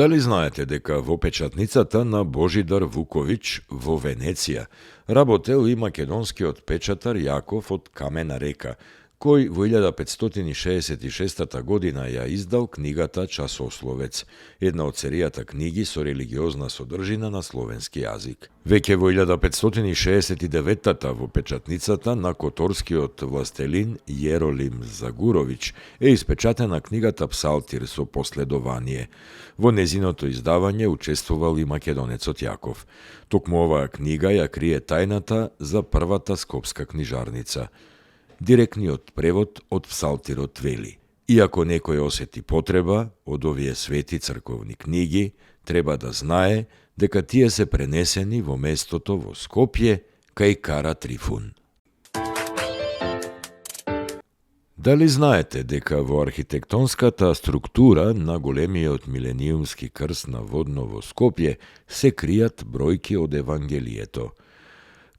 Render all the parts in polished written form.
Дали знаете дека во печатницата на Божидар Вуковиќ во Венеција работел и македонскиот печатар Јаков од Камена Река, кој во 1566 година ја издал книгата Часословец, една од серијата книги со религиозна содржина на словенски јазик. Веќе во 1569 во печатницата на которскиот властелин Јеролим Загуровиќ е испечатена книгата Псалтир со последование. Во незиното издавање учествувал и македонецот Јаков. Токму оваа книга ја крие тајната за првата скопска книжарница. Директниот превод од Псалтирот вели: иако некој осети потреба од овие свети црковни книги, треба да знае дека тие се пренесени во местото во Скопје кај Кара Трифун. Дали знаете дека во архитектонската структура на големиот милениумски крст на Водно во Скопје се кријат бројки од Евангелието?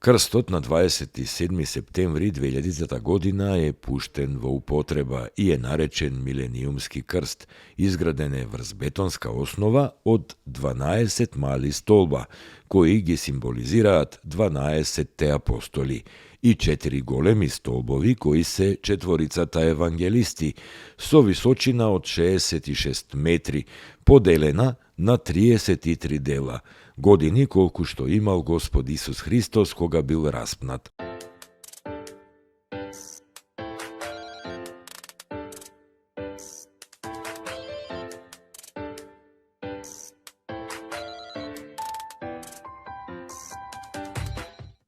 Крстот на 27 септември 2000 година е пуштен во употреба и е наречен Милениумски крст. Изграден е врз бетонска основа од 12 мали столба, кои ги символизираат 12-те апостоли, и 4 големи столбови кои се четворицата евангелисти, со височина од 66 метри, поделена на 33 дела, години колку што имал Господ Исус Христос кога бил распнат.